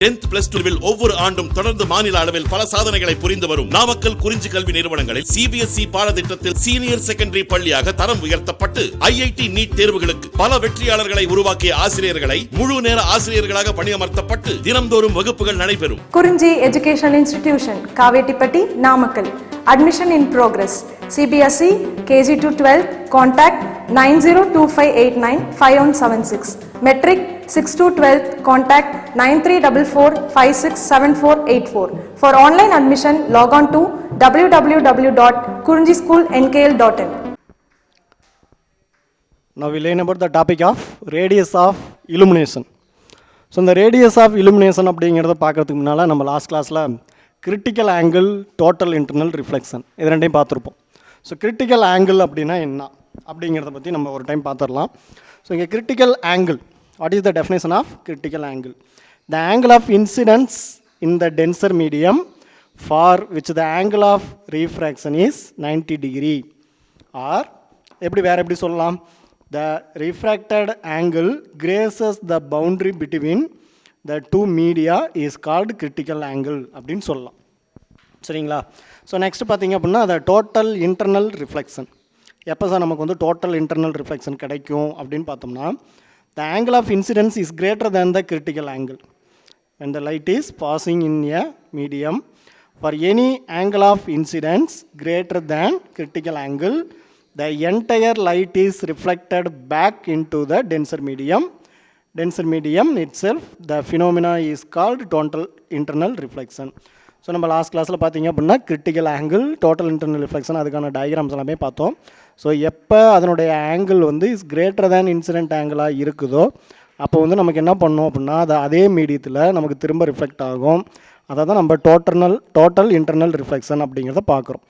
10th plus 2 ஒவ்வொரு ஆண்டும் தொடர்ந்து மாநில அளவில் பல சாதனைகளை புரிந்து வரும் நாமக்கல் குறிஞ்சி கல்வி நிறுவனங்களில் சிபிஎஸ்இ பாடத்திட்டத்தில் சீனியர் செகண்டரி பள்ளியாக தரம் உயர்த்தப்பட்டு ஐஐடி நீட் தேர்வுகளுக்கு பல வெற்றியாளர்களை உருவாக்கிய ஆசிரியர்களை முழு நேர ஆசிரியர்களாக பணியமர்த்தப்பட்டு தினம்தோறும் வகுப்புகள் நடைபெறும். குறிஞ்சி educational institution, Kavettipatti, Namakkal. Admission in progress. CBSE KG to 12. Contact 9025895176. Metric 6 to 12. Contact 9344567484. For online admission, log on to www.kurinjischoolnkl.in. Now we learn about the topic of radius of illumination. So இந்த radius of illumination அப்படிங்கிறத பார்க்கறதுக்கு முன்னால் நம்ம last கிளாஸில் critical angle, total internal reflection இது ரெண்டையும் பார்த்துருப்போம். So critical angle அப்படின்னா என்ன அப்படிங்கிறத பற்றி நம்ம ஒரு டைம் பார்த்துடலாம். ஸோ இங்கே critical angle, what is the definition of critical angle? The angle of incidence in the denser medium for which the angle of refraction is 90 degree. Or வேறு எப்படி சொல்லலாம்? The refracted angle grazes the boundary between the two media is called critical angle அப்படின்னு சொல்லலாம். சரிங்களா? So next பார்த்தீங்க அப்படின்னா the total internal reflection. எப்போ sir நமக்கு வந்து டோட்டல் இன்டர்னல் ரிஃப்ளெக்ஷன் கிடைக்கும் அப்படின்னு பார்த்தோம்னா, the angle of incidence is greater than the critical angle when the light is passing in a medium. For any angle of incidence greater than critical angle, the entire light is reflected back into the denser medium itself. The phenomena is called total internal reflection. So நம்ம last கிளாஸில் பார்த்தீங்க அப்படின்னா critical angle, total internal reflection அதுக்கான diagrams எல்லாமே பார்த்தோம். So எப்போ அதனுடைய angle வந்து இஸ் கிரேட்டர் தேன் இன்சிடென்ட் ஆங்கிளாக இருக்குதோ அப்போ வந்து நமக்கு என்ன பண்ணோம் அப்படின்னா அது அதே மீடியத்தில் நமக்கு திரும்ப ரிஃப்ளெக்ட் ஆகும். அதை தான் நம்ம டோட்டல் இன்டர்னல் ரிஃப்ளெக்ஷன் அப்படிங்கிறத பார்க்குறோம்.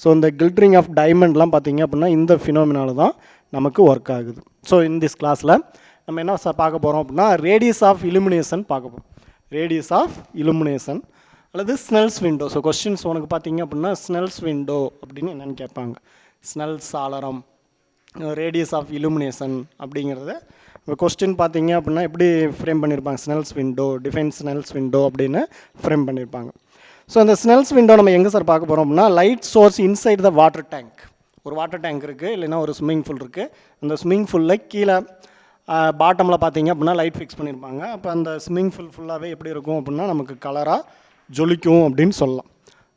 ஸோ இந்த கில்ட்ரிங் ஆஃப் டைமண்ட்லாம் பார்த்தீங்க அப்படின்னா இந்த ஃபினோமினால தான் நமக்கு ஒர்க் ஆகுது. ஸோ இன் திஸ் கிளாஸில் நம்ம என்ன சார் பார்க்க போகிறோம் அப்படின்னா ரேடியஸ் ஆஃப் இலுமினேஷன் பார்க்க போகிறோம். ரேடியஸ் ஆஃப் இலுமினேஷன் அல்லது ஸ்னெல்ஸ் விண்டோ. ஸோ கொஸ்டின்ஸ் உனக்கு பார்த்தீங்க அப்படின்னா ஸ்னெல்ஸ் விண்டோ அப்படின்னு என்னென்னு கேட்பாங்க. ஸ்னெல்ஸ் சாளரம், ரேடியஸ் ஆஃப் இலுமினேஷன் அப்படிங்கிறத கொஸ்டின் பார்த்தீங்க அப்படின்னா எப்படி ஃப்ரேம் பண்ணியிருப்பாங்க? Snell's window, define Snell's window அப்படின்னு ஃப்ரேம் பண்ணியிருப்பாங்க. ஸோ அந்த ஸ்னெல்ஸ் விண்டோ நம்ம எங்கே சார் பார்க்க போகிறோம் அப்படின்னா light source inside the water tank. ஒரு வாட்டர் டேங்க் இருக்குது, இல்லைன்னா ஒரு ஸ்விம்மிங் பூல் இருக்குது. அந்த ஸ்விம்மிங் பூலில் கீழே பாட்டமில் பார்த்தீங்க அப்படின்னா லைட் ஃபிக்ஸ் பண்ணியிருப்பாங்க. அப்போ அந்த ஸ்விம்மிங் பூல் ஃபுல்லாகவே எப்படி இருக்கும் அப்படின்னா நமக்கு கலராக ஜொலிக்கும் அப்படின்னு சொல்லலாம்.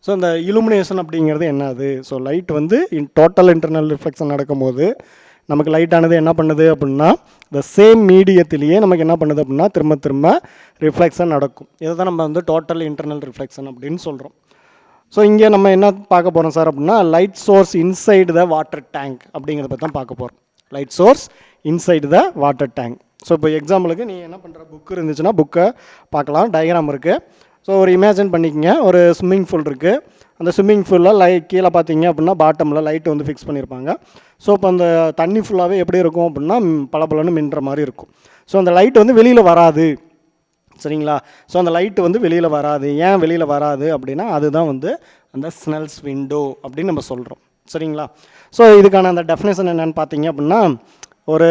ஸோ இந்த இலுமினேஷன் அப்படிங்கிறது என்னது? ஸோ லைட் வந்து டோட்டல் இன்டர்னல் ரிஃப்ளெக்ஷன் நடக்கும்போது நமக்கு லைட்டானது என்ன பண்ணுது அப்படின்னா இந்த சேம் மீடியத்திலேயே நமக்கு என்ன பண்ணுது அப்படின்னா திரும்ப ரிஃப்ளெக்ஷன் நடக்கும். இதை தான் நம்ம வந்து டோட்டல் இன்டர்னல் ரிஃப்ளெக்ஷன் அப்படின்னு சொல்கிறோம். ஸோ இங்கே நம்ம என்ன பார்க்க போகிறோம் சார் அப்படின்னா light source inside the water tank அப்படிங்கிறத பற்றி தான் பார்க்க போகிறோம். Light source inside the water tank. So இப்போ எக்ஸாம்பிளுக்கு நீ என்ன பண்ணுற, புக்கு இருந்துச்சுன்னா புக்கை பார்க்கலாம், டயக்ராம் இருக்குது. ஸோ ஒரு இமேஜின் பண்ணிக்கங்க, ஒரு ஸ்விம்மிங் பூல் இருக்குது. அந்த ஸ்விம்மிங் பூலில் கீழே பார்த்தீங்க அப்படின்னா பாட்டமில் லைட் வந்து ஃபிக்ஸ் பண்ணியிருப்பாங்க. ஸோ இப்போ அந்த தண்ணி ஃபுல்லாகவே எப்படி இருக்கும் அப்படின்னா பளபளன்னு மின்ற மாதிரி இருக்கும். ஸோ அந்த லைட் வந்து வெளியில் வராது. சரிங்களா? ஸோ அந்த லைட்டு வந்து வெளியில் வராது. ஏன் வெளியில் வராது அப்படின்னா அதுதான் வந்து அந்த ஸ்னெல்ஸ் விண்டோ அப்படின்னு நம்ம சொல்கிறோம். சரிங்களா? ஸோ இதுக்கான அந்த டெஃபினேஷன் என்னென்னு பார்த்தீங்க அப்படின்னா ஒரு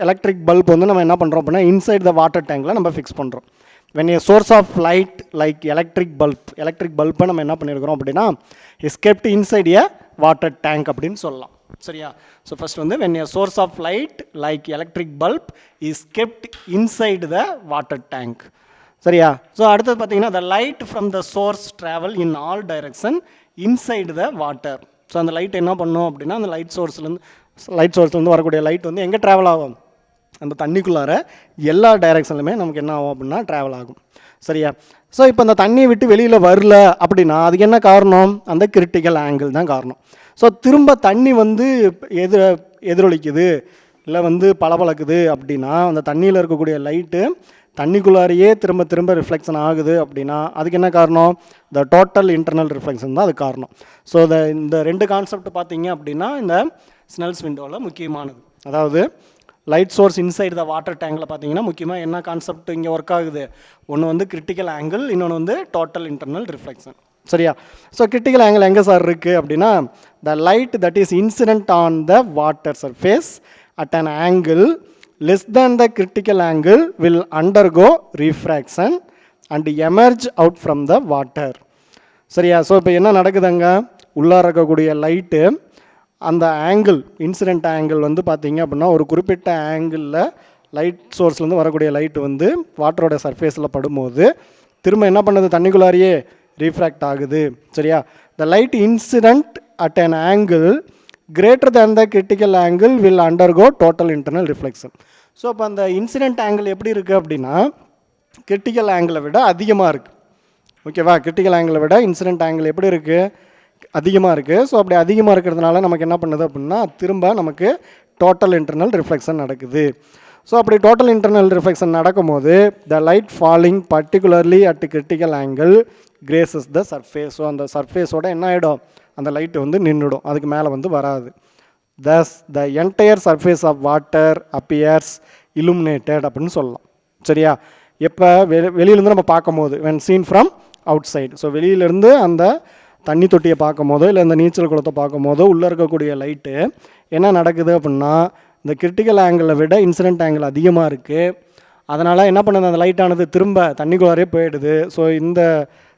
எலக்ட்ரிக் பல்ப் வந்து நம்ம என்ன பண்ணுறோம் அப்படின்னா இன்சைட் த வாட்டர் டேங்கில் நம்ம ஃபிக்ஸ் பண்ணுறோம். When a source of light like electric பல்பை நம்ம என்ன பண்ணியிருக்கிறோம் அப்படின்னா is kept inside a water tank அப்படின்னு சொல்லலாம். சரியா? ஸோ ஃபர்ஸ்ட் வந்து when a source of light like electric bulb is kept inside the water tank. சரியா? ஸோ அடுத்தது பார்த்தீங்கன்னா the light from the source travel in all direction inside the water. So அந்த light என்ன பண்ணும் அப்படின்னா அந்த light சோர்ஸ்லேருந்து வரக்கூடிய லைட் வந்து எங்கே ட்ராவல் ஆகும்? அந்த தண்ணிக்குள்ளார எல்லா டைரெக்ஷன்லையுமே நமக்கு என்ன ஆகும் அப்படின்னா ட்ராவல் ஆகும். சரியா? ஸோ இப்போ அந்த தண்ணியை விட்டு வெளியில் வரல அப்படின்னா அதுக்கு என்ன காரணம்? அந்த கிரிட்டிக்கல் ஆங்கிள் தான் காரணம். ஸோ திரும்ப தண்ணி வந்து எதிரொலிக்குது இல்லை வந்து பளபளக்குது அப்படின்னா அந்த தண்ணியில் இருக்கக்கூடிய லைட்டு தண்ணிக்குள்ளாரையே திரும்ப ரிஃப்ளெக்ஷன் ஆகுது அப்படின்னா அதுக்கு என்ன காரணம்? த டோட்டல் இன்டர்னல் ரிஃப்ளெக்ஷன் தான் அது காரணம். ஸோ இந்த ரெண்டு கான்செப்ட் பார்த்தீங்க அப்படின்னா இந்த ஸ்னெல்ஸ் விண்டோவில் முக்கியமானது. அதாவது light source inside the water டேங்கில் பார்த்தீங்கன்னா முக்கியமாக என்ன கான்செப்ட் இங்கே ஒர்க் ஆகுது? ஒன்று வந்து கிரிட்டிக்கல் ஆங்கிள், இன்னொன்று வந்து டோட்டல் இன்டர்னல் ரிஃப்ளெக்ஷன். சரியா? ஸோ கிரிட்டிக்கல் ஆங்கிள் எங்கே சார் இருக்குது அப்படின்னா the light that is incident on the water surface at an angle less than the critical angle will undergo refraction and emerge out from the water. சரியா? So இப்போ என்ன நடக்குதுங்க, உள்ளார இருக்கக்கூடிய light அந்த ஆங்கிள், இன்சிடென்ட் ஆங்கிள் வந்து பார்த்தீங்க அப்படின்னா ஒரு குறிப்பிட்ட ஆங்கிளில் லைட் சோர்ஸ்லேருந்து வரக்கூடிய லைட் வந்து வாட்டரோட சர்ஃபேஸில் படும்போது திரும்ப என்ன பண்ணுது, தண்ணிக்குள்ளாரியே ரீஃப்ராக்ட் ஆகுது. சரியா? The light incident at an angle greater than the critical angle will undergo total internal reflection. So அப்போ அந்த இன்சிடென்ட் ஆங்கிள் எப்படி இருக்குது அப்படின்னா கிரிட்டிக்கல் ஆங்கிளை விட அதிகமாக இருக்குது. ஓகேவா? கிரிட்டிக்கல் ஆங்கிளை விட இன்சிடென்ட் ஆங்கிள் எப்படி இருக்குது, அதிகமாக இருக்குது. ஸோ அப்படி அதிகமாக இருக்கிறதுனால நமக்கு என்ன பண்ணுது அப்படின்னா திரும்ப நமக்கு டோட்டல் இன்டர்னல் ரிஃப்ளெக்ஷன் நடக்குது. ஸோ அப்படி டோட்டல் இன்டர்னல் ரிஃப்ளெக்ஷன் நடக்கும்போது the light falling particularly at critical angle grazes the surface. So அந்த சர்ஃபேஸோட என்ன ஆகிடும், அந்த லைட்டு வந்து நின்றுடும், அதுக்கு மேலே வந்து வராது. Thus the entire surface of water appears illuminated அப்படின்னு சொல்லலாம். சரியா? எப்போ வெளியிலேருந்து நம்ம பார்க்கும்போது when seen from outside. So வெளியிலேருந்து அந்த தண்ணி தொட்டியை பார்க்கும் போதோ இல்லை இந்த நீச்சல் குளத்தை பார்க்கும் போதோ உள்ளே இருக்கக்கூடிய லைட்டு என்ன நடக்குது அப்படின்னா இந்த கிரிட்டிக்கல் ஆங்கிளை விட இன்சிடென்ட் ஆங்கிள் அதிகமாக இருக்குது. அதனால் என்ன பண்ணுது, அந்த லைட்டானது திரும்ப தண்ணிக்குள்ளாரே போயிடுது. ஸோ இந்த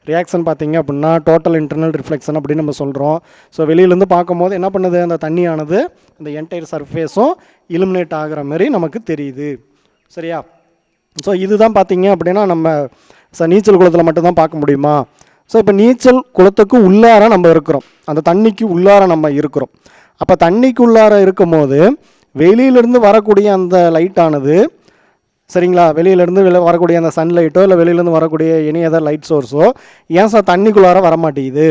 ரியாக்ஷன் பார்த்தீங்க அப்படின்னா டோட்டல் இன்டர்னல் ரிஃப்ளெக்ஷன் அப்படின்னு நம்ம சொல்கிறோம். ஸோ வெளியிலேருந்து பார்க்கும்போது என்ன பண்ணுது, அந்த தண்ணியானது அந்த என்டையர் சர்ஃபேஸும் இலுமினேட் ஆகிற மாதிரி நமக்கு தெரியுது. சரியா? ஸோ இதுதான் பார்த்தீங்க அப்படின்னா நம்ம நீச்சல் குளத்தில் மட்டும்தான் பார்க்க முடியுமா? ஸோ இப்போ நீச்சல் குளத்துக்கு உள்ளார நம்ம இருக்கிறோம், அந்த தண்ணிக்கு உள்ளார நம்ம இருக்கிறோம். அப்போ தண்ணிக்கு உள்ளார இருக்கும் போது வெளியிலேருந்து வரக்கூடிய அந்த லைட்டானது, சரிங்களா, வெளியிலேருந்து வரக்கூடிய அந்த சன்லைட்டோ இல்லை வெளியிலேருந்து வரக்கூடிய எனி அதர் லைட் சோர்ஸோ ஏன் சார் தண்ணிக்குள்ளார வரமாட்டேங்குது?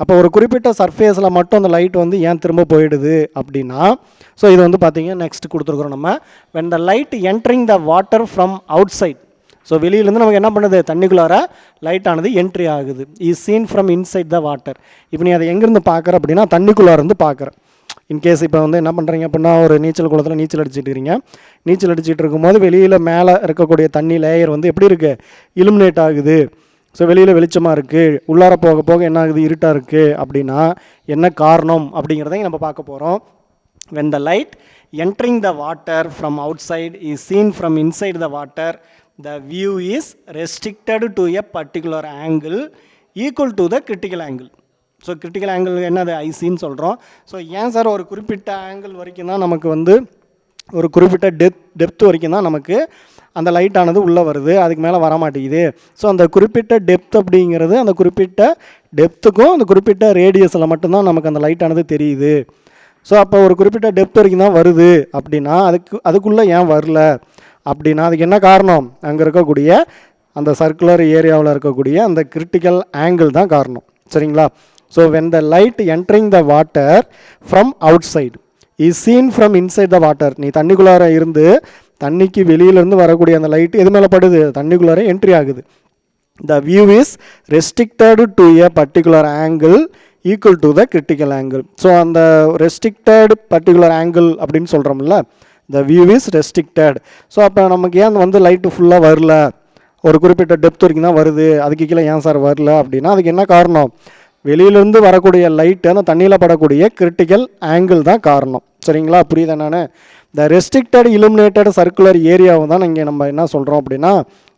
அப்போ ஒரு குறிப்பிட்ட சர்ஃபேஸில் மட்டும் அந்த லைட் வந்து ஏன் திரும்ப போயிடுது அப்படின்னா, ஸோ இது வந்து பார்த்தீங்கன்னா நெக்ஸ்ட் கொடுத்துருக்குறோம் நம்ம. when the light entering the water from outside. So வெளியிலேருந்து நமக்கு என்ன பண்ணுது, தண்ணிக்குள்ளார லைட்டானது என்ட்ரி ஆகுது. Is scene from inside the water. இப்போ நீ அதை எங்கேருந்து பார்க்குற அப்படின்னா தண்ணிக்குள்ளார இருந்து பார்க்குற. இன்கேஸ் இப்போ வந்து என்ன பண்ணுறீங்க அப்படின்னா ஒரு நீச்சல் குளத்தில் நீச்சல் அடிச்சுட்டு இருக்கீங்க. நீச்சல் அடிச்சுட்டு இருக்கும்போது வெளியில் மேலே இருக்கக்கூடிய தண்ணி லேயர் வந்து எப்படி இருக்குது, இலுமினேட் ஆகுது. ஸோ வெளியில் வெளிச்சமாக இருக்குது, உள்ளார போக போக என்ன ஆகுது, இருட்டாக இருக்குது. அப்படின்னா என்ன காரணம் அப்படிங்கிறதையும் நம்ம பார்க்க போகிறோம். when the light entering the water from outside is seen from inside the water, the view is restricted to a particular angle equal to the critical angle. So critical angle என்னது, ஐசின்னு சொல்கிறோம். ஸோ ஏன் sir ஒரு குறிப்பிட்ட angle வரைக்கும் தான் நமக்கு வந்து ஒரு குறிப்பிட்ட டெப்த் வரைக்கும் தான் நமக்கு அந்த லைட்டானது உள்ளே வருது, அதுக்கு மேலே வரமாட்டேங்குது? ஸோ அந்த குறிப்பிட்ட டெப்த் அப்படிங்கிறது அந்த குறிப்பிட்ட டெப்த்துக்கும் அந்த குறிப்பிட்ட ரேடியஸில் மட்டும்தான் நமக்கு அந்த லைட்டானது தெரியுது. ஸோ அப்போ ஒரு குறிப்பிட்ட டெப்த் வரைக்கும் தான் வருது அப்படின்னா அதுக்குள்ளே ஏன் வரல அப்படின்னா அதுக்கு என்ன காரணம், அங்கே இருக்கக்கூடிய அந்த சர்க்குலர் ஏரியாவில் இருக்கக்கூடிய அந்த கிரிட்டிக்கல் ஆங்கிள் தான் காரணம். சரிங்களா? So when the light entering the water from outside is seen from inside the water. நீ தண்ணிக்குள்ளார இருந்து தண்ணிக்கு வெளியிலேருந்து வரக்கூடிய அந்த லைட்டு எது மேலே படுது, தண்ணிக்குள்ளார என்ட்ரி ஆகுது. the view is restricted to a particular angle equal to the critical angle. So அந்த restricted particular angle அப்படின்னு சொல்கிறோம்ல, the view is restricted. So அப்போ நமக்கு ஏன் வந்து லைட்டு ஃபுல்லாக வரல, ஒரு குறிப்பிட்ட டெப்த் வரைக்கும் தான் வருது, அதுக்கு கீழே ஏன் சார் வரல அப்படின்னா அதுக்கு என்ன காரணம், வெளியிலேருந்து வரக்கூடிய லைட்டு அந்த தண்ணியில் படக்கூடிய கிரிட்டிக்கல் ஆங்கிள் தான் காரணம். சரிங்களா? புரியுது நான்? த ரெஸ்ட்ரிக்டட் illuminated சர்க்குலர் ஏரியாவை தான் இங்கே நம்ம என்ன சொல்கிறோம் அப்படின்னா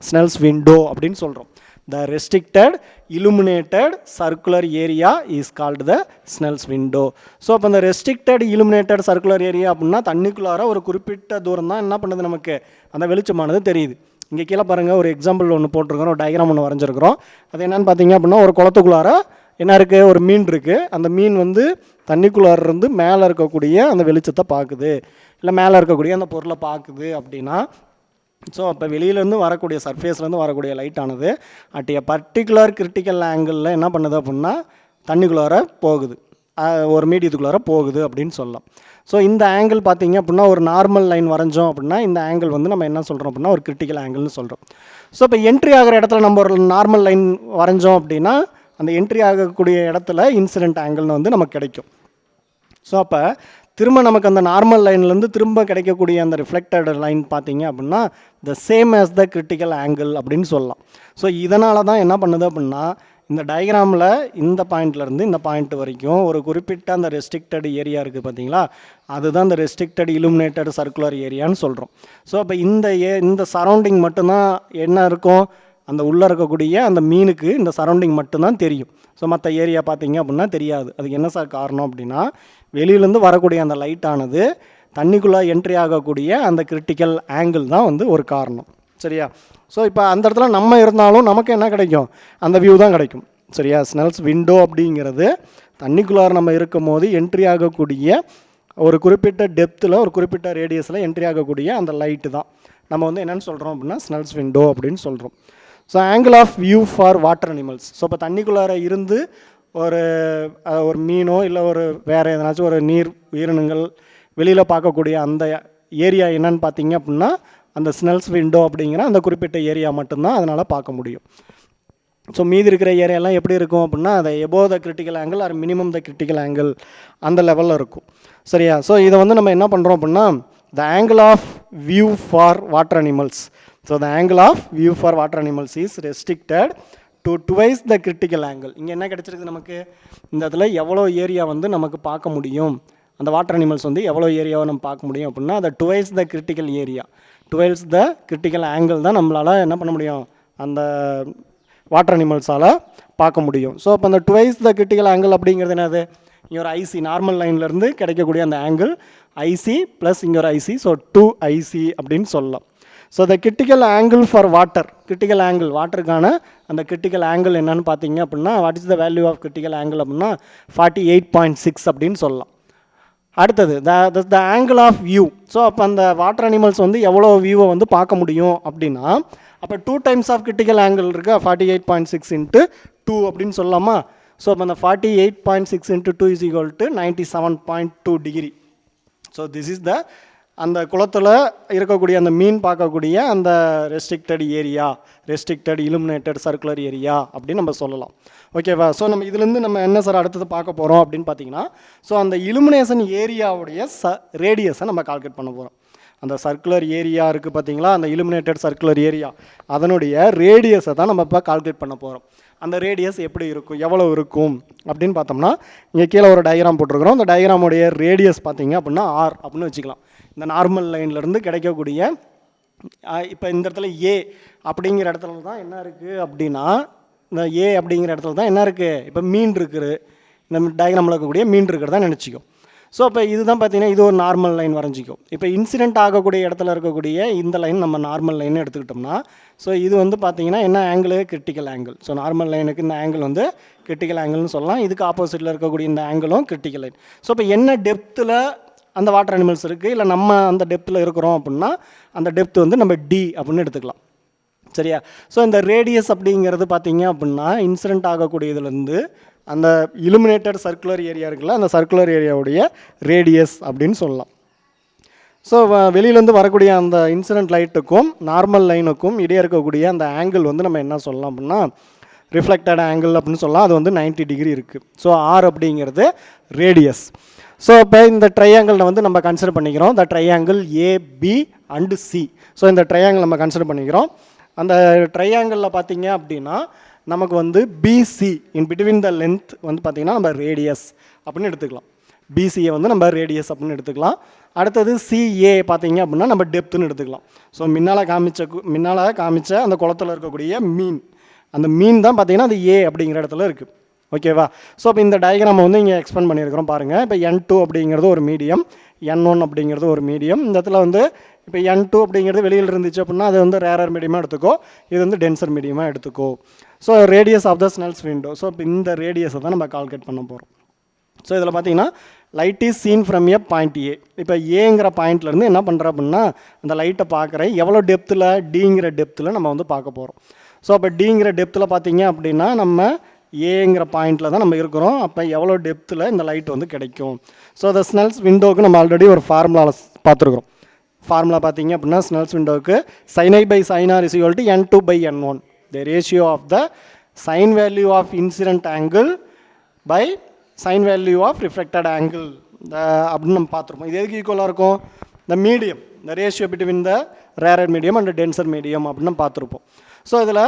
ஸ்னெல்ஸ் விண்டோ அப்படின்னு சொல்கிறோம். The restricted illuminated circular area is called the Snell's window. So அப்போ இந்த ரெஸ்ட்ரிக்டட் illuminated சர்க்குலர் ஏரியா அப்படின்னா தண்ணிக்குள்ளார ஒரு குறிப்பிட்ட தூரம் தான் என்ன பண்ணுது, நமக்கு அந்த வெளிச்சமானது தெரியுது. இங்கே கீழே பாருங்கள், ஒரு எக்ஸாம்பிள் ஒன்று போட்டிருக்கிறோம், ஒரு டயக்ராம் ஒன்று வரைஞ்சிருக்கிறோம். அது என்னென்னு பார்த்தீங்க அப்படின்னா ஒரு குளத்துக்குள்ளார என்ன இருக்குது, ஒரு மீன் இருக்குது. அந்த மீன் வந்து தண்ணிக்குள்ளார இருந்து மேலே இருக்கக்கூடிய அந்த வெளிச்சத்தை பார்க்குது, இல்லை மேலே இருக்கக்கூடிய அந்த பொருளை பார்க்குது அப்படின்னா, ஸோ அப்போ வெளியிலேருந்து வரக்கூடிய சர்ஃபேஸ்லேருந்து வரக்கூடிய லைட்டானது அட் ஏ பர்டிகுலர் கிரிட்டிக்கல் ஆங்கிளில் என்ன பண்ணுது அப்படின்னா தண்ணிக்குள்ளார போகுது, ஒரு மீடியத்துக்குள்ளார போகுது அப்படின்னு சொல்லலாம். ஸோ இந்த ஆங்கிள் பார்த்தீங்க அப்படின்னா ஒரு நார்மல் லைன் வரைஞ்சோம் அப்படின்னா இந்த ஆங்கிள் வந்து நம்ம என்ன சொல்கிறோம் அப்படின்னா ஒரு கிரிட்டிக்கல் ஆங்கிள்னு சொல்கிறோம். ஸோ இப்போ என்ட்ரி ஆகிற இடத்துல நம்ம ஒரு நார்மல் லைன் வரைஞ்சோம் அப்படின்னா அந்த என்ட்ரி ஆகக்கூடிய இடத்துல இன்சிடென்ட் ஆங்கிள்னு வந்து நமக்கு கிடைக்கும். ஸோ அப்போ திரும்ப நமக்கு அந்த நார்மல் லைன்லேருந்து திரும்ப கிடைக்கக்கூடிய அந்த ரிஃப்ளெக்டட் லைன் பார்த்தீங்க அப்படின்னா the same as the critical angle அப்படின்னு சொல்லலாம். ஸோ இதனால தான் என்ன பண்ணுது அப்படின்னா இந்த டயக்ராமில் இந்த பாயிண்ட்லேருந்து இந்த பாயிண்ட் வரைக்கும் ஒரு குறிப்பிட்ட அந்த ரெஸ்ட்ரிக்டட் ஏரியா இருக்குது பார்த்தீங்களா, அதுதான் இந்த ரெஸ்ட்ரிக்டட் illuminated சர்க்குலர் ஏரியான்னு சொல்கிறோம். ஸோ அப்போ இந்த சரௌண்டிங் மட்டும்தான் என்ன இருக்கும், அந்த உள்ளே இருக்கக்கூடிய அந்த மீனுக்கு இந்த சரௌண்டிங் மட்டும்தான் தெரியும். ஸோ மற்ற ஏரியா பார்த்தீங்க அப்படின்னா தெரியாது. அதுக்கு என்ன சார் காரணம் அப்படின்னா, வெளியிலேருந்து வரக்கூடிய அந்த லைட்டானது தண்ணிக்குள்ளே என்ட்ரி ஆகக்கூடிய அந்த கிரிட்டிக்கல் ஆங்கிள் தான் வந்து ஒரு காரணம். சரியா? ஸோ இப்போ அந்த இடத்துல நம்ம இருந்தாலும் நமக்கு என்ன கிடைக்கும், அந்த வியூ தான் கிடைக்கும். சரியா? ஸ்னெல்ஸ் விண்டோ அப்படிங்கிறது தண்ணிக்குள்ளார நம்ம இருக்கும் போது என்ட்ரி ஆகக்கூடிய ஒரு குறிப்பிட்ட டெப்த்தில் ஒரு குறிப்பிட்ட ரேடியஸில் என்ட்ரி ஆகக்கூடிய அந்த லைட்டு தான் நம்ம வந்து என்னென்னு சொல்கிறோம் அப்படின்னா ஸ்னெல்ஸ் விண்டோ அப்படின்னு சொல்கிறோம். So angle of view for water animals. So இப்போ தண்ணிக்குள்ளார இருந்து ஒரு மீனோ இல்லை ஒரு வேறு எதனாச்சும் ஒரு நீர் உயிரினங்கள் வெளியில் பார்க்கக்கூடிய அந்த ஏரியா என்னன்னு பார்த்தீங்க அப்படின்னா அந்த ஸ்னெல்ஸ் விண்டோ அப்படிங்கிற அந்த குறிப்பிட்ட ஏரியா மட்டும்தான் அதனால் பார்க்க முடியும். ஸோ மீதி இருக்கிற ஏரியாலாம் எப்படி இருக்கும் அப்படின்னா அதை எபோவ் த கிரிட்டிக்கல் ஆங்கிள் ஆர் மினிமம் த கிரிட்டிக்கல் ஆங்கிள் அந்த லெவலில் இருக்கும். சரியா? ஸோ இதை வந்து நம்ம என்ன பண்ணுறோம் அப்படின்னா the angle of view for water animals. So the angle of view for water animals is restricted to twice the critical angle. இங்கே என்ன கிடச்சிருக்கு நமக்கு, இந்த இடத்துல எவ்வளோ ஏரியா வந்து நமக்கு பார்க்க முடியும், அந்த வாட்டர் அனிமல்ஸ் வந்து எவ்வளோ ஏரியாவை நம்ம பார்க்க முடியும் அப்படின்னா அதை twice the critical area, twice the critical angle தான் நம்மளால் என்ன பண்ண முடியும், அந்த வாட்டர் அனிமல்ஸால் பார்க்க முடியும். ஸோ அப்போ அந்த டுவைஸ் த கிரிட்டிக்கல் ஆங்கிள் அப்படிங்கிறது என்னது, இங்கே ஒரு ஐசி நார்மல் லைன்லேருந்து கிடைக்கக்கூடிய அந்த ஆங்கிள் ஐசி ப்ளஸ் இங்கே ஒரு ஐசி, ஸோ 2IC அப்படின்னு சொல்லலாம். So the critical angle for water, critical angle வாட்டருக்கான அந்த கிரிட்டிக்கல் ஆங்கிள் என்னன்னு பார்த்தீங்க அப்படின்னா what is the value of critical angle அப்படின்னா 48.6 அப்படின்னு சொல்லலாம். அடுத்தது the angle of view. So அப்போ அந்த வாட்டர் அனிமல்ஸ் வந்து எவ்வளோ வியூவை வந்து பார்க்க முடியும் அப்படின்னா அப்போ 2 டைம்ஸ் ஆஃப் கிரிட்டிக்கல் ஆங்கிள் இருக்கா, 48.6 × 2 அப்படின்னு சொல்லலாமா. ஸோ அப்போ அந்த 48.6 × 2 is equal to 97.2 degree. So this is the அந்த குளத்தில் இருக்கக்கூடிய அந்த மீன் பார்க்கக்கூடிய அந்த restricted area, restricted illuminated circular area அப்படின்னு நம்ம சொல்லலாம். ஓகேவா? ஸோ நம்ம இதுலேருந்து நம்ம என்ன சார் அடுத்தது பார்க்க போகிறோம் அப்படின்னு பார்த்தீங்கன்னா ஸோ அந்த இலுமினேஷன் ஏரியாவுடைய ரேடியஸை நம்ம கால்குலேட் பண்ண போகிறோம். அந்த சர்க்குலர் ஏரியா இருக்குது பார்த்தீங்களா, அந்த இலுமினேட்டட் சர்க்குலர் ஏரியா அதனுடைய ரேடியஸை தான் நம்ம இப்போ கால்குலேட் பண்ண போகிறோம். அந்த ரேடியஸ் எப்படி இருக்கும், எவ்வளோ இருக்கும் அப்படின்னு பார்த்தோம்னா இங்கே கீழே ஒரு டயக்ராம் போட்டிருக்கிறோம். அந்த டயக்ராமுடைய ரேடியஸ் பார்த்தீங்க அப்படின்னா R அப்படின்னு வச்சுக்கலாம். இந்த நார்மல் லைன்லேருந்து கிடைக்கக்கூடிய இப்போ இந்த இடத்துல A அப்படிங்கிற இடத்துல தான் என்ன இருக்குது அப்படின்னா இந்த A அப்படிங்கிற இடத்துல தான் என்ன இருக்குது, இப்போ மீன் இருக்குது, இந்த டயக்ராமில் இருக்கக்கூடிய மீன் இருக்கிறதா நினச்சிக்கும். ஸோ அப்போ இதுதான் பார்த்தீங்கன்னா இது ஒரு நார்மல் லைன் வரைஞ்சிக்கும். இப்போ இன்சிடென்ட் ஆகக்கூடிய இடத்துல இருக்கக்கூடிய இந்த லைன் நம்ம நார்மல் லைன் எடுத்துக்கிட்டோம்னா ஸோ இது வந்து பார்த்தீங்கன்னா என்ன angle, critical angle. So normal லைனுக்கு இந்த ஆங்கிள் வந்து கிரிட்டிக்கல் ஆங்கிள்னு சொல்லலாம். இதுக்கு ஆப்போசிட்டில் இருக்கக்கூடிய இந்த ஆங்கிளும் கிரிட்டிக்கல் லைன். ஸோ இப்போ என்ன டெப்த்தில் அந்த வாட்டர் அனிமல்ஸ் இருக்குது இல்லை நம்ம அந்த டெப்த்தில் இருக்கிறோம் அப்படின்னா அந்த டெப்த் வந்து நம்ம D அப்படின்னு எடுத்துக்கலாம். சரியா? ஸோ இந்த ரேடியஸ் அப்படிங்கிறது பார்த்தீங்க அப்படின்னா இன்சிடென்ட் ஆகக்கூடிய இதுலேருந்து அந்த இலுமினேட்டட் சர்க்குலர் ஏரியா இருக்குல்ல, அந்த சர்க்குலர் ஏரியாவுடைய ரேடியஸ் அப்படின்னு சொல்லலாம். ஸோ வெளியிலேருந்து வரக்கூடிய அந்த இன்சிடென்ட் லைட்டுக்கும் நார்மல் லைனுக்கும் இடையே இருக்கக்கூடிய அந்த ஆங்கிள் வந்து நம்ம என்ன சொல்லலாம் அப்படின்னா ரிஃப்ளெக்டட் ஆங்கிள் அப்படின்னு சொல்லலாம். அது வந்து 90 டிகிரி இருக்குது. ஸோ R அப்படிங்கிறது ரேடியஸ். ஸோ இப்போ இந்த ட்ரையாங்கிள் வந்து நம்ம கன்சிடர் பண்ணிக்கிறோம். இந்த triangle AB and C. So இந்த ட்ரையாங்கிள் நம்ம கன்சிடர் பண்ணிக்கிறோம். அந்த ட்ரையாங்கிளில் பார்த்தீங்க அப்படின்னா நமக்கு வந்து BC in between the length வந்து பார்த்திங்கன்னா நம்ம ரேடியஸ் அப்படின்னு எடுத்துக்கலாம். BCயை வந்து நம்ம ரேடியஸ் அப்படின்னு எடுத்துக்கலாம். அடுத்தது CA பார்த்தீங்க அப்படின்னா நம்ம டெப்த்துன்னு எடுத்துக்கலாம். ஸோ முன்னால் காமிச்ச அந்த குளத்தில் இருக்கக்கூடிய மீன், அந்த மீன் தான் பார்த்திங்கன்னா அது A அப்படிங்கிற இடத்துல இருக்குது. ஓகேவா? ஸோ இப்போ இந்த டயக்ராமை வந்து இங்கே எக்ஸ்பெண்ட் பண்ணியிருக்கிறோம் பாருங்கள். இப்போ N2 அப்படிங்கிறது ஒரு மீடியம், N1 அப்படிங்கிறது ஒரு மீடியம். இந்த இடத்துல வந்து இப்போ N2 அப்படிங்கிறது வெளியில் இருந்துச்சு அப்படின்னா அது வந்து ரேரர் மீடியமாக எடுத்துக்கோ, இது வந்து டென்சர் மீடியமாக எடுத்துக்கோ. So radius of the Snell's window. So இப்போ இந்த ரேடியஸை தான் நம்ம கால்குலேட் பண்ண போகிறோம். ஸோ இதில் பார்த்தீங்கன்னா light is scene from a point A. இப்போ ஏங்கிற பாயிண்ட்லேருந்து என்ன பண்ணுறோம் அப்படின்னா அந்த லைட்டை பார்க்குறேன் எவ்வளோ டெப்த்தில், Dங்கிற டெப்த்தில் நம்ம வந்து பார்க்க போகிறோம். ஸோ அப்போ Dங்கிற டெப்த்தில் பார்த்தீங்க அப்படின்னா நம்ம ஏங்கிற பாயிண்டில் தான் நம்ம இருக்கிறோம். அப்போ எவ்வளோ டெப்த்தில் இந்த லைட் வந்து கிடைக்கும். ஸோ அந்த ஸ்னெல்ஸ் விண்டோவுக்கு நம்ம ஆல்ரெடி ஒரு ஃபார்முலாவில் பார்த்துருக்குறோம். ஃபார்முலா பார்த்தீங்க அப்படின்னா Snell's விண்டோவுக்கு sin I by sin R is equal to N2 by N1. The ratio of the sin value of incident angle by sin value of reflected angle அப்படின்னு நம்ம பார்த்துருப்போம். இது எதுக்கு ஈக்குவலாக இருக்கும், the medium, the ratio between the rarer medium and the denser medium அப்படின்னு நம்ம பார்த்துருப்போம். ஸோ இதில்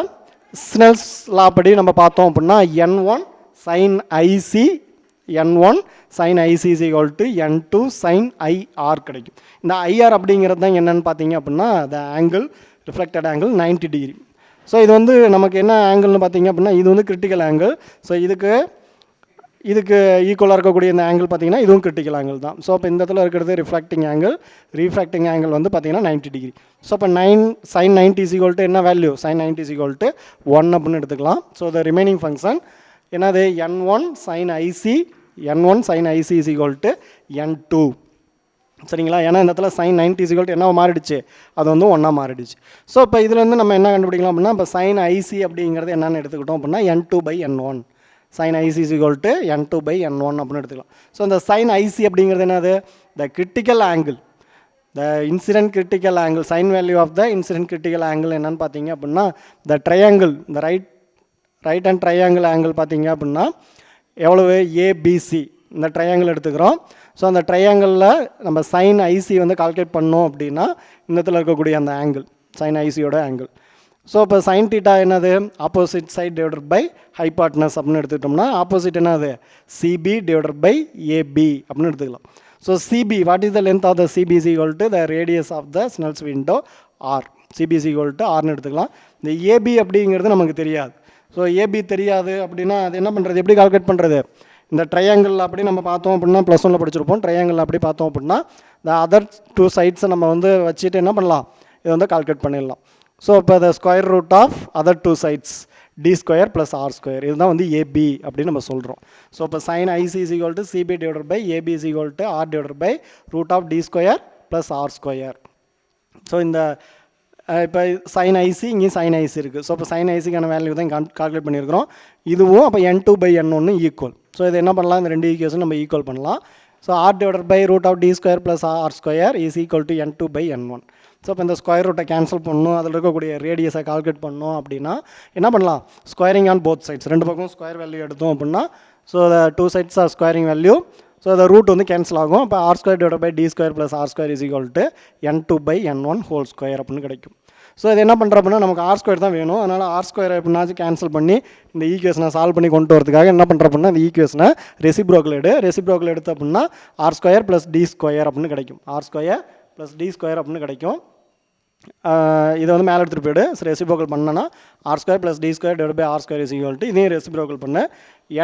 ஸ்னெல்ஸ் லா படி நம்ம பார்த்தோம் அப்படின்னா N1 sin IC N1 sin IC is equal to N2 sin IR கிடைக்கும். இந்த IR அப்படிங்கிறது தான் என்னென்னு பார்த்தீங்க அப்படின்னா the angle, reflected angle 90 degree. So இது வந்து நமக்கு என்ன ஆங்கிள்னு பார்த்தீங்க அப்படின்னா இது வந்து கிரிட்டிக்கல் ஆங்கிள். ஸோ இதுக்கு ஈக்குவலாக இருக்கக்கூடிய இந்த ஆங்கிள் பார்த்தீங்கன்னா இதுவும் கிரிட்டிக்கல் ஆங்கிள் தான். ஸோ இப்போ இந்த இடத்துல இருக்கிறது ரிஃப்ராக்டிங் ஆங்கிள், ரீஃப்ராக்டிங் ஆங்கிள் வந்து பார்த்தீங்கன்னா 90 டிகிரி. ஸோ இப்போ sin 90 is equal to என்ன value, sin 90 is equal to 1 அப்படின்னு எடுத்துக்கலாம். ஸோ த ரிமைனிங் ஃபங்க்ஷன் என்னது, n1 sin IC is equal to n2. சரிங்களா, ஏன்னா இந்த இடத்துல sin 90 is equal to என்ன மாறிடுச்சு, அது வந்து 1 மாறிடுச்சு. ஸோ இப்போ இதுலேருந்து நம்ம என்ன கண்டுபிடிக்கலாம் அப்படின்னா, இப்போ sin IC அப்படிங்கிறது என்னென்னு எடுத்துக்கிட்டோம் அப்படின்னா n2/n1. sin IC is equal to n2/n1 அப்படின்னு எடுத்துக்கலாம். ஸோ இந்த sin IC அப்படிங்கிறது என்னது, the critical angle, the incident critical angle, sine value of the incident critical angle என்னன்னு பார்த்தீங்க அப்படின்னா, த ட்ரையாங்கிள், இந்த ரைட் ஹேண்ட் ட்ரையாங்கிள் ஆங்கிள் பார்த்தீங்க அப்படின்னா எவ்வளவு, ABC இந்த ட்ரையாங்கிள் எடுத்துக்கிறோம். ஸோ அந்த ட்ரையாங்கிளில் நம்ம சைன் ஐசி வந்து கால்குலேட் பண்ணோம் அப்படின்னா இந்த இடத்துல இருக்கக்கூடிய அந்த ஆங்கிள் சைன் ஐசியோட ஆங்கிள். ஸோ இப்போ சைன் தீட்டா என்னது, opposite side divided by hypotenuse அப்படின்னு எடுத்துக்கிட்டோம்னா ஆப்போசிட் என்னது, சிபி டிவைடட் பை ஏபி அப்படின்னு எடுத்துக்கலாம். So CB, what is the length of the CB is equal to the radius of the Snell's window R. CB is equal to ஆர்னு எடுத்துக்கலாம். இந்த AB அப்படிங்கிறது நமக்கு தெரியாது. ஸோ ஏபி தெரியாது அப்படின்னா அது என்ன பண்ணுறது, எப்படி கால்குலேட் பண்ணுறது, இந்த ட்ரையாங்கிள் அப்படி நம்ம பார்த்தோம் அப்படின்னா +1 படிச்சிருப்போம். ட்ரையாங்கிள் அப்படி பார்த்தோம் அப்படின்னா இந்த அதர் 2 சைட்ஸை நம்ம வந்து வச்சுட்டு என்ன பண்ணலாம், இதை வந்து கால்குலேட் பண்ணிடலாம். ஸோ இப்போ the square root of other 2 sides d² + r², இதுதான் வந்து ஏபி அப்படின்னு நம்ம சொல்கிறோம். ஸோ இப்போ sine IC is equal to CB divided by AB is equal to R divided by √d² + r². So இந்த இப்போ சைன் ஐசி, இங்கேயும் சைன் ஐசி இருக்குது. ஸோ இப்போ சைன் ஐசிக்கான வேல்யூ தான் கால்குலேட் பண்ணியிருக்கிறோம். இதுவும் அப்போ n2/n1 ஈக்குவல். ஸோ இது என்ன பண்ணலாம், இந்த 2 ஈக்குவேஷன் நம்ம ஈக்குவல் பண்ணலாம். So R divided by √d² + r² is equal to n2/n1. So இப்போ இந்த ஸ்கொயர் ரூட்டை கேன்சல் பண்ணணும், அதில் இருக்கக்கூடிய ரேடியஸை கால்குலேட் பண்ணோம் அப்படின்னா என்ன பண்ணலாம், ஸ்கொயரிங் ஆன் போத் சைட்ஸ், ரெண்டு பக்கம் ஸ்கொயர் வேல்யூ எடுத்தோம் அப்படின்னா so the 2 sides are squaring value. So அந்த ரூட் வந்து கேன்சல் ஆகும். இப்போ r² divided by d² + r² is equal to n2/n1 whole square அப்படின்னு கிடைக்கும். ஸோ இது என்ன பண்ணுறோம் அப்படின்னா நமக்கு r² தான் வேணும். அதனால் r² எப்படின்னாச்சும் கேன்சல் பண்ணி இந்த ஈக்குவேஷனை சால்வ் பண்ணி கொண்டு வரதுக்காக என்ன பண்ணுறோம் அப்படின்னா இந்த ஈக்குவேஷனை ரெசிப்ரோக்கல் எடுத்து அப்படின்னா r² + d² அப்படின்னு கிடைக்கும். r² + d² அப்படின்னு கிடைக்கும். இதை வந்து மேலே எடுத்துகிட்டு போய்டு ரெசிப்ரோக்கல் பண்ணனா r² + d² divide by r² is equal to இதையும் ரெசிப்ரோக்கல் பண்ண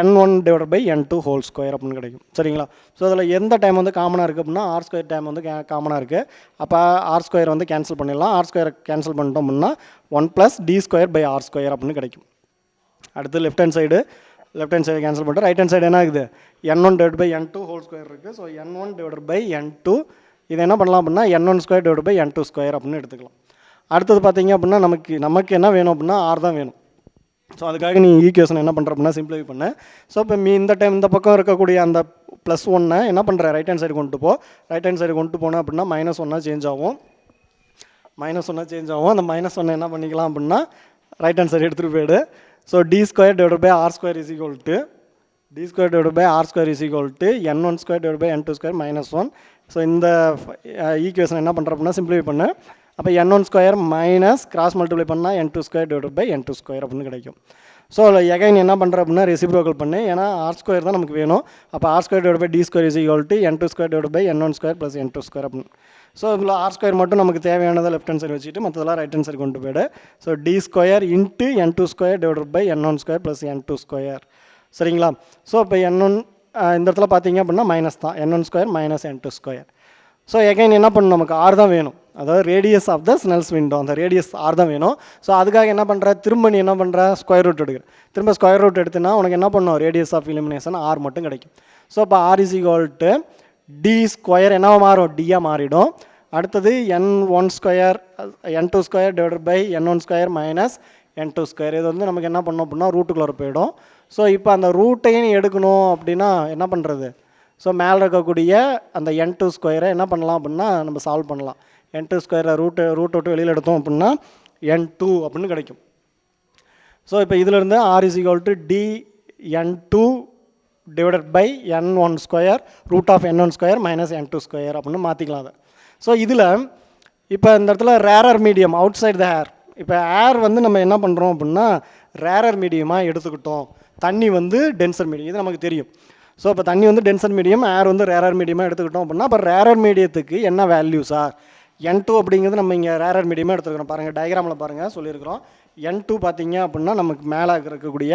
n1 divide by n2 whole square அப்படின்னு கிடைக்கும். சரிங்களா, ஸோ அதில் எந்த டைம் வந்து காமனாக இருக்குது அப்படின்னா r² டைம் வந்து காமனாக இருக்குது. அப்போ r² வந்து கேன்சல் பண்ணிடலாம். r² கேன்சல் பண்ணிட்டோம் அப்படின்னா 1 + d² பை r² அப்படின்னு கிடைக்கும். அடுத்து லெஃப்ட் ஹேண்ட் சைடு கேன்சல் பண்ணிட்டு ரைட் ஹேண்ட் சைடு என்ன ஆகுது, n1 divide by n2 whole square இருக்குது. So n1 divide by n2 இது என்ன பண்ணலாம் அப்படின்னா n1² டிவைட் பை n2² அப்படின்னு எடுத்துக்கலாம். அடுத்தது பார்த்தீங்க அப்படின்னா நமக்கு என்ன வேணும் அப்படின்னா r தான் வேணும். ஸோ அதுக்காக நீ ஈக்குவேஷன் என்ன பண்ணுற அப்படின்னா சிம்பிளிஃபை பண்ண. ஸோ இப்போ இந்த டைம் இந்த பக்கம் இருக்கக்கூடிய அந்த +1 என்ன பண்ணுற ரைட் ஹேண்ட் சைடு கொண்டு போனோம் அப்படின்னா -1 சேஞ்ச் ஆகும். அந்த -1 என்ன பண்ணிக்கலாம் அப்படின்னா ரைட் ஹேண்ட் சைடு எடுத்துகிட்டு போய்டு. So d² divide by r² is equal to d² divide by r² is equal to n1² divide by n2² -1. So இந்த ஈக்குவேஷன் என்ன பண்ணுற அப்படின்னா சிம்பிளிஃபை பண்ணு. அப்போ n1² மைனஸ் கிராஸ் மல்டிப்ளை பண்ணால் n2² டிவைட் பை n2² அப்படின்னு கிடைக்கும். ஸோ எகைன் என்ன பண்ணுற அப்படின்னா ரெசிப்ரோக்கல் பண்ணு, ஏன்னா r² தான் நமக்கு வேணும். அப்போ r² divide by d² is equal to n2² divide by n1² + n2² அப்படின்னு. ஸோ இதில் r² மட்டும் நமக்கு தேவையானதை லெஃப்ட் ஹேண்ட் சைடு வச்சுட்டு மற்றதெல்லாம் ரைட் ஹேண்ட் சைடு கொண்டு போய்டு. So d² into n2² divide by n1² + n2². சரிங்களா, ஸோ இப்போ இந்த இடத்துல பார்த்தீங்க அப்படின்னா மைனஸ் தான், n1² - n2². ஸோ எகைன் என்ன பண்ணணும், நமக்கு r தான் வேணும், அதாவது radius of the Snell's window, அந்த ரேடியஸ் r தான் வேணும். ஸோ அதுக்காக என்ன பண்ணுற, திரும்ப நீ என்ன பண்ணுற ஸ்கொயர் ரூட் எடுக்கிற. திரும்ப ஸ்கொயர் ரூட் எடுத்துனா உனக்கு என்ன பண்ணணும், ரேடியஸ் ஆஃப் இலுமினேஷன் r மட்டும் கிடைக்கும். ஸோ இப்போ r is equal to d² என்னவா மாறும், d-ஆ மாறிடும். அடுத்தது n1² n2² divide by n1² - n2². இது வந்து நமக்கு என்ன பண்ணோம் அப்படின்னா ரூட்டுக்குள்ளே போயிடும். ஸோ இப்போ அந்த ரூட்டையும் எடுக்கணும் அப்படின்னா என்ன பண்ணுறது, ஸோ மேலே இருக்கக்கூடிய அந்த n2² என்ன பண்ணலாம் அப்படின்னா நம்ம சால்வ் பண்ணலாம். n2² ரூட்டை விட்டு வெளியில் எடுத்தோம் அப்படின்னா n2 அப்படின்னு கிடைக்கும். ஸோ இப்போ இதிலேருந்து r is equal to dn2 divided by n1² √n1² - n2² அப்படின்னு மாற்றிக்கலாம் அதை. ஸோ இதில் இப்போ இந்த இடத்துல rarer medium outside the air, இப்போ ஏர் வந்து நம்ம என்ன பண்ணுறோம் அப்படின்னா ரேரர் மீடியமாக எடுத்துக்கிட்டோம், தண்ணி வந்து டென்சர் மீடியம், இது நமக்கு தெரியும். ஸோ இப்போ தண்ணி வந்து டென்சர் மீடியம், ஏர் வந்து ரேரர் மீடியமாக எடுத்துக்கிட்டோம் அப்படின்னா அப்போ ரேரர் மீடியத்துக்கு என்ன வேல்யூ சார், n2 அப்படிங்கிறது நம்ம இங்கே ரேரர் மீடியமாக எடுத்துக்கிறோம். பாருங்கள் டயக்ராமில் பாருங்கள் சொல்லியிருக்கிறோம், N2 பார்த்தீங்க அப்படின்னா நமக்கு மேலே இருக்கக்கூடிய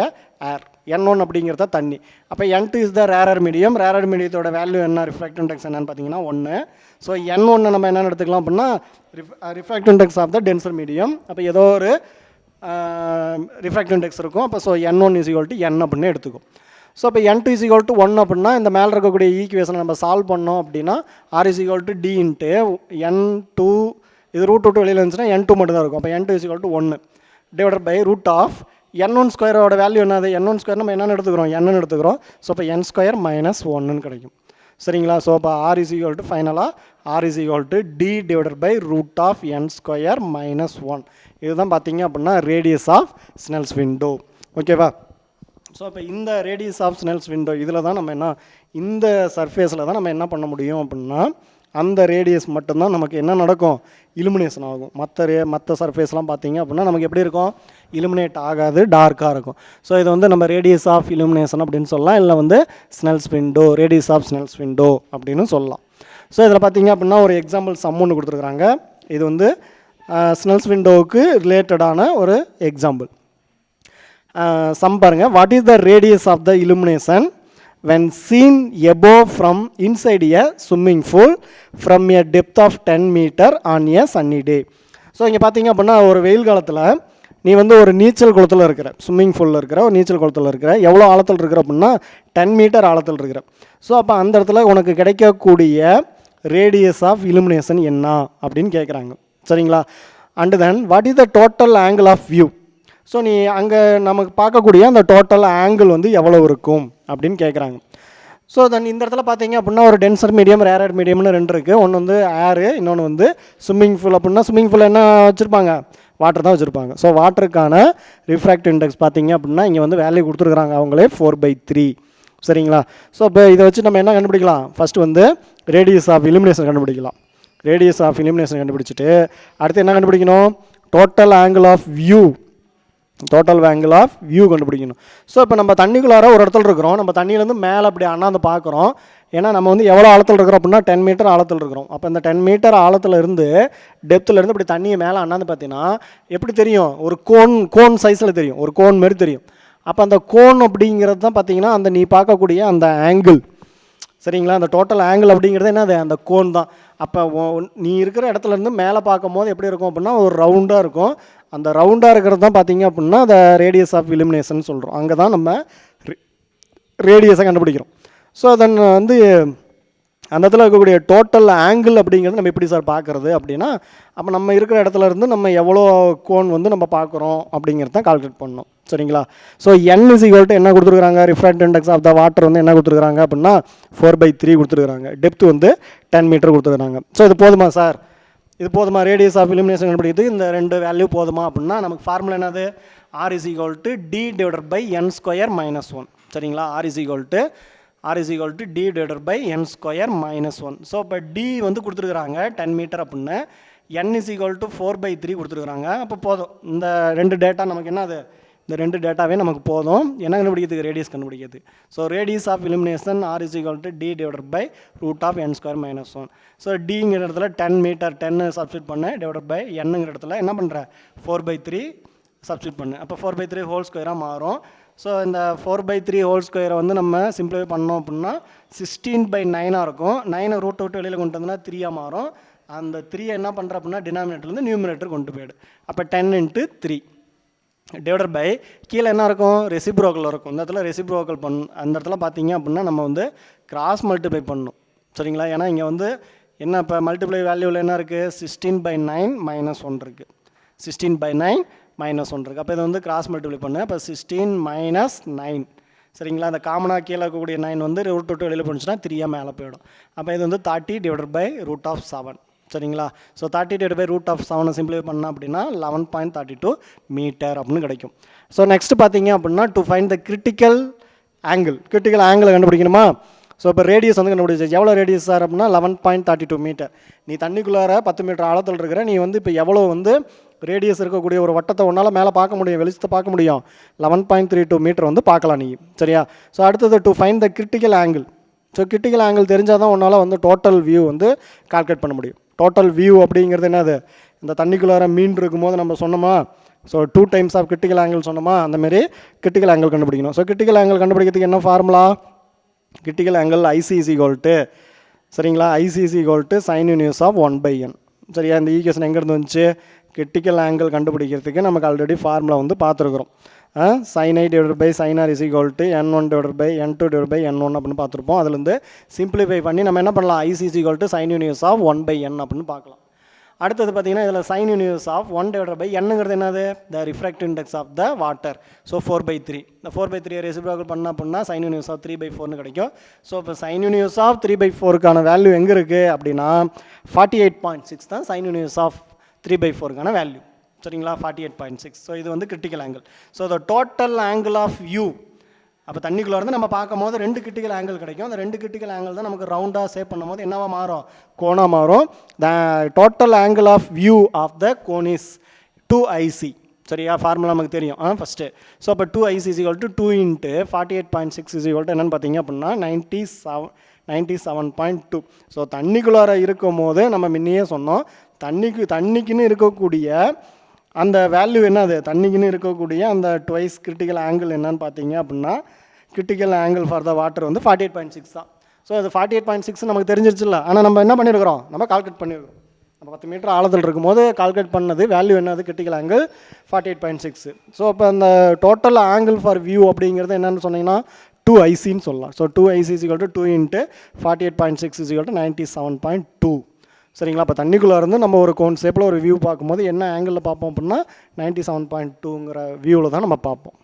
ஏர், N1 அப்படிங்கிறத தண்ணி. அப்போ N2 is the rarer medium. Rarer மீடியத்தோட வேல்யூ என்ன, ரிஃப்ராக்டிவ் இண்டெக்ஸ் என்னன்னு பார்த்தீங்கன்னா 1. ஸோ N1 நம்ம என்னென்னு எடுத்துக்கலாம் அப்படின்னா refractive index of the denser medium. அப்போ ஏதோ ஒரு ரிஃப்ராக்டிவ் இண்டெக்ஸ் இருக்கும். அப்போ so N1 is equal to N அப்படின்னு எடுத்துக்கும். ஸோ இப்போ N2 இஸ் ஈக்குவல் டு 1 அப்படின்னா இந்த மேலே இருக்கக்கூடிய ஈக்குவேஷனை நம்ம சால்வ் பண்ணோம் அப்படின்னா R is equal to D into N2, இது √2 வெளியில் இருந்துச்சுன்னா N2 மட்டும் தான் இருக்கும். அப்போ N2 is equal to 1 divided by root of N1 ஸ்கொயரோட வேல்யூ என்னது, N1 ஸ்கொயர் நம்ம என்னென்னு எடுத்துக்கிறோம், N எடுத்துக்கிறோம். ஸோ இப்போ N ஸ்கொயர் மைனஸ் 1 கிடைக்கும். சரிங்களா? ஸோ இப்போ R இஸ் ஈக்குவல் டு ஃபைனலாக R is equal to D divided by root of N square minus 1. இதுதான் பார்த்தீங்க அப்படின்னா ரேடியஸ் ஆஃப் ஸ்னெல்ஸ் விண்டோ. ஓகேவா? ஸோ இப்போ இந்த ரேடியஸ் ஆஃப் ஸ்னெல்ஸ் விண்டோ இதில் தான் நம்ம என்ன, இந்த சர்ஃபேஸில் தான் நம்ம என்ன பண்ண முடியும் அப்படின்னா அந்த ரேடியஸ் மட்டும்தான் நமக்கு என்ன நடக்கும், இலுமினேஷன் ஆகும். மற்ற சர்ஃபேஸ்லாம் பார்த்தீங்க அப்படின்னா நமக்கு எப்படி இருக்கும், இலுமினேட் ஆகாது, டார்க்காக இருக்கும். ஸோ இது வந்து நம்ம ரேடியஸ் ஆஃப் இலுமினேஷன் அப்படின்னு சொல்லலாம், இல்லை வந்து Snell's window, radius of Snell's window அப்படின்னு சொல்லலாம். ஸோ இதில் பார்த்தீங்க அப்படின்னா ஒரு எக்ஸாம்பிள் சம் ஒன்று கொடுத்துருக்குறாங்க. இது வந்து ஸ்னெல்ஸ் விண்டோவுக்கு ரிலேட்டடான ஒரு எக்ஸாம்பிள் சம் பாருங்க. What is the radius of the illumination when seen above from inside a swimming pool from a depth of 10 meter on a sunny day? So இங்கே பார்த்தீங்க அப்படின்னா ஒரு வெயில் காலத்தில் நீ வந்து ஒரு நீச்சல் குளத்தில் இருக்கிற, ஸ்விம்மிங் பூலில் இருக்கிற ஒரு நீச்சல் குளத்தில் இருக்கிற, எவ்வளோ ஆழத்தில் இருக்கிற அப்படின்னா 10 மீட்டர் ஆழத்தில் இருக்கிற. ஸோ அப்போ அந்த இடத்துல உனக்கு கிடைக்கக்கூடிய ரேடியஸ் ஆஃப் illumination என்ன அப்படின்னு கேட்குறாங்க. சரிங்களா? And then what is the total angle of view? So நீ அங்கே நமக்கு பார்க்கக்கூடிய அந்த டோட்டல் ஆங்கிள் வந்து எவ்வளோ இருக்கும் அப்படின்னு கேட்குறாங்க. ஸோ தென் இந்த இடத்துல பார்த்தீங்க அப்படின்னா ஒரு டென்சர் மீடியம், ரேரர் மீடியம்னு ரெண்டு இருக்குது. ஒன்று வந்து ஏரு, இன்னொன்று வந்து ஸ்விம்மிங் பூல். அப்படின்னா ஸ்விம்மிங் பூல் என்ன வச்சுருப்பாங்க, வாட்டர் தான் வச்சுருப்பாங்க. ஸோ வாட்டருக்கான ரிஃப்ராக்டிவ் இண்டெக்ஸ் பார்த்தீங்க அப்படின்னா இங்கே வந்து வேல்யூ கொடுத்துருக்குறாங்க அவங்களே 4/3. சரிங்களா? ஸோ இப்போ இதை வச்சு நம்ம என்ன கண்டுபிடிக்கலாம், ஃபஸ்ட்டு வந்து ரேடியஸ் ஆஃப் illumination கண்டுபிடிக்கலாம். ரேடியஸ் ஆஃப் illumination கண்டுபிடிச்சிட்டு அடுத்து என்ன கண்டுபிடிக்கணும், total angle of view, total angle of view கண்டுபிடிக்கணும். ஸோ இப்போ நம்ம தண்ணிக்குள்ளார ஒரு இடத்துல இருக்கிறோம், நம்ம தண்ணியிலேருந்து மேலே அப்படி அண்ணாந்து பார்க்குறோம். ஏன்னா நம்ம வந்து எவ்வளோ ஆழத்தில் இருக்கிறோம் அப்படின்னா 10 மீட்டர் ஆழத்தில் இருக்கிறோம். அப்போ இந்த 10 மீட்டர் ஆழத்தில் இருந்து டெப்த்துலேருந்து இப்படி தண்ணியை மேலே அண்ணாந்து பார்த்தீங்கன்னா எப்படி தெரியும், ஒரு கோன் சைஸில் தெரியும், ஒரு கோன் மாரி தெரியும். அப்போ அந்த கோன் அப்படிங்கிறது தான் பார்த்தீங்கன்னா அந்த நீ பார்க்கக்கூடிய அந்த ஆங்கிள். சரிங்களா? அந்த டோட்டல் ஆங்கிள் அப்படிங்கிறது என்னது, அந்த கோன் தான். அப்போ நீ இருக்கிற இடத்துலேருந்து மேலே பார்க்கும் போது எப்படி இருக்கும் அப்படின்னா ஒரு ரவுண்டாக இருக்கும். அந்த ரவுண்டாக இருக்கிறது தான் பார்த்தீங்க அப்படின்னா அந்த ரேடியஸ் ஆஃப் illumination சொல்கிறோம். அங்கே தான் நம்ம ரேடியஸை கண்டுபிடிக்கிறோம். ஸோ தென் வந்து அந்த இடத்துல இருக்கக்கூடிய டோட்டல் ஆங்கிள் அப்படிங்கிறது நம்ம எப்படி சார் பார்க்குறது அப்படின்னா, அப்போ நம்ம இருக்கிற இடத்துல இருந்து நம்ம எவ்வளோ கோன் வந்து நம்ம பார்க்குறோம் அப்படிங்கிறது தான் கால்குலேட் பண்ணணும். சரிங்களா? So N is equal to என்ன கொடுத்துருக்காங்க, refractive index of the water வந்து என்ன கொடுத்துருக்காங்க அப்படின்னா 4/3 கொடுத்துருக்காங்க. டெப்த் வந்து 10 மீட்டர் கொடுத்துருக்காங்க. ஸோ இது போதுமா சார், இது போதுமா ரேடியஸ் ஆஃப் illumination கண்டுபிடிக்கிறது, இந்த ரெண்டு வேல்யூ போதுமா அப்படின்னா நமக்கு ஃபார்முலா என்னது, R is equal to D divided by N square minus 1. சரிங்களா? R is equal to D divided by N square minus 1. So இப்போ D வந்து கொடுத்துருக்குறாங்க 10 மீட்டர் அப்படின்னு, N இஸ் ஈக்குவல் டு 4/3 கொடுத்துருக்குறாங்க. அப்போ போதும், இந்த ரெண்டு டேட்டா நமக்கு என்ன, அது இந்த ரெண்டு டேட்டாவே நமக்கு போதும் என்ன கண்டுபிடிக்கிறதுக்கு, ரேடியஸ் கண்டுபிடிக்கிறது. So radius of illumination R is equal to D divided by root of N square minus 1. So Dங்கிற இடத்துல 10 மீட்டர் 10 சப்ஸ்டியூட் பண்ண டிவைடட் பை Nங்கிற இடத்துல என்ன பண்ணுற 4/3 சப்ஸ்டியூட் பண்ணு. அப்போ 4/3 ஹோல் ஸ்கொயராக மாறும். ஸோ இந்த 4/3 ஹோல் ஸ்கொயரை வந்து நம்ம சிம்பிளிஃபை பண்ணோம் அப்படின்னா 16/9 இருக்கும். 9 ரூட் விட்டு வெளியில் கொண்டு வந்தோம்னா 3 மாறும். அந்த 3 என்ன பண்ணுற அப்படின்னா டினாமினேட்டர்லேருந்து நியூமினேட்டர் கொண்டு போயிடு. அப்போ 10 × 3 டிவைடட் பை கீழே என்ன இருக்கும், ரெசிப்ரோக்கல் இருக்கும். இந்த இடத்துல ரெசிப்ரோக்கல் அந்த இடத்துல பார்த்தீங்க அப்படின்னா நம்ம வந்து கிராஸ் மல்டிப்ளை பண்ணணும். சரிங்களா? ஏன்னா இங்கே வந்து என்ன, இப்போ மல்டிப்ளை வேல்யூவில் என்ன இருக்குது, 16/9 மைனஸ் 1 இருக்குது. 16/9 மைனஸ் 1 இருக்குது. அப்போ இதை வந்து கிராஸ் மல்டிப்ளை பண்ணு. அப்போ 16 - 9. சரிங்களா? அந்த காமனாக கீழே இருக்கக்கூடிய 9 வந்து ரூட் விட்டு வெளியில் போணுச்சுன்னா 3 மேலே போயிடும். அப்போ இது வந்து 30 டிவைடட் பை ரூட் ஆஃப் 7. சரிங்களா? So 30 divide by root of 7 simplify பண்ணால் அப்படின்னா 11.32 மீட்டர் அப்படின்னு கிடைக்கும். ஸோ நெக்ஸ்ட் பார்த்தீங்க அப்படின்னா டு ஃபைண்ட் த கிரிட்டிக்கல் ஆங்கிளை கண்டுபிடிக்கணுமா? ஸோ இப்போ ரேடியஸ் வந்து கண்டுபிடிச்சி எவ்வளோ ரேடியஸ் சார் அப்படின்னா 11.32 மீட்டர். நீ தண்ணிக்குள்ளார 10 மீட்டர் ஆழத்தில் இருக்கிற, நீ வந்து இப்போ எவ்வளோ வந்து ரேடியஸ் இருக்கக்கூடிய ஒரு வட்டத்தை ஒன்றால் மேலே பார்க்க முடியும், வெளிச்சத்தை பார்க்க முடியும், 11.32 மீட்டர் வந்து பார்க்கலாம் நீ. சரியா? ஸோ அடுத்தது to find the critical angle. So critical angle தெரிஞ்சால் தான் உன்னால் வந்து டோட்டல் வியூ வந்து கால்குலேட் பண்ண முடியும். டோட்டல் வியூ அப்படிங்கிறது என்னது, இந்த தண்ணிக்குள்ளார மீன் இருக்கும்போது நம்ம சொன்னோமா so 2 times of critical angle சொன்னோமா, அந்தமாரி கிரிட்டிக்கல் ஆங்கிள் கண்டுபிடிக்கணும். ஸோ கிரிட்டிக்கல் ஆங்கிள் கண்டுபிடிக்கிறதுக்கு என்ன formula, critical angle IC is equal to, சரிங்களா, IC is equal to sine inverse of 1/n. சரியா, இந்த ஈக்குவேஷன் எங்கேருந்து வந்துச்சு, கிரிட்டிக்கல் ஆங்கிள் கண்டுபிடிக்கிறதுக்கு நமக்கு ஆல்ரெடி ஃபார்முலா வந்து பார்த்துருக்குறோம். sin i divided by sin r is equal to n1 divided by n2 divided by n1 அப்படின்னு பார்த்துருப்போம். அதுலேருந்து சிம்பிளிஃபை பண்ணி நம்ம என்ன பண்ணலாம், IC is equal to sine inverse of 1/n அப்படின்னு பார்க்கலாம். அடுத்தது பார்த்தீங்கன்னா இதில் sine inverse of 1 divided by என்னங்கிறது என்னது, the refractive index of the water. So 4/3, இந்த 4/3 ரெசிப்ரோக்கல் பண்ணால் அப்படின்னா சைன் இன்வர்ஸ் ஆஃப் 3/4னு கிடைக்கும். ஸோ இப்போ சைன் இன்வர்ஸ் ஆஃப் 3/4க்கான வேல்யூ எங்கே இருக்குது அப்படின்னா 48.6 தான் சைன் இன்வர்ஸ் ஆஃப் 3/4க்கான வேல்யூ. சரிங்களா, 48.6. ஸோ இது வந்து critical angle. So the total angle of view, அப்போ தண்ணிக்குள்ளே இருந்து நம்ம பார்க்கும் போது 2 கிரிட்டிக்கல் ஆங்கிள் கிடைக்கும். அந்த 2 கிரிட்டிக்கல் ஆங்கிள் தான் நமக்கு ரவுண்டாக சேவ் பண்ணும் போது என்னவா மாறும், கோணா மாறும். The total angle of view of the cone is 2IC. சரியா, ஃபார்முலா நமக்கு தெரியும் ஃபஸ்ட்டு. ஸோ அப்போ 2IC is equal to 2 × 48.6 is equal to என்னென்னு பார்த்தீங்க அப்படின்னா 97.2. ஸோ தண்ணிக்குள்ளார இருக்கும் போது நம்ம முன்னையே சொன்னோம், தண்ணிக்குன்னு இருக்கக்கூடிய அந்த வேல்யூ என்னது, தண்ணிக்குன்னு இருக்கக்கூடிய அந்த ட்வைஸ் கிரிட்டிக்கல் ஆங்கிள் என்னன்னு பார்த்தீங்க அப்படின்னா critical angle for the water வந்து 48.6 தான். ஸோ அது 48.6 நமக்கு தெரிஞ்சிருச்சுல்ல. ஆனால் நம்ம என்ன பண்ணியிருக்கிறோம், நம்ம கால்குலேட் பண்ணியிருக்கிறோம். நம்ம 10 மீட்டர் ஆழத்தில் இருக்கும்போது கால்குலேட் பண்ணது வேல்யூ என்னது, கிரிட்டிக்கல் ஆங்கிள் 48.6. ஸோ இப்போ அந்த டோட்டல் ஆங்கிள் ஃபார் வியூ அப்படிங்கிறது என்னென்னு சொன்னீங்கன்னா 2ICன்னு சொல்லலாம். So 2IC is equal to 2 × 48.6 is equal to 97.2. சரிங்களா, இப்போ தண்ணிக்குள்ளே இருந்து நம்ம ஒரு கோன் ஷேப்பில் ஒரு வியூ பார்க்கும்போது என்ன ஆங்கிளில் பார்ப்போம் அப்படின்னா 97.2ங்கிற வியூவில் தான் நம்ம பார்ப்போம்.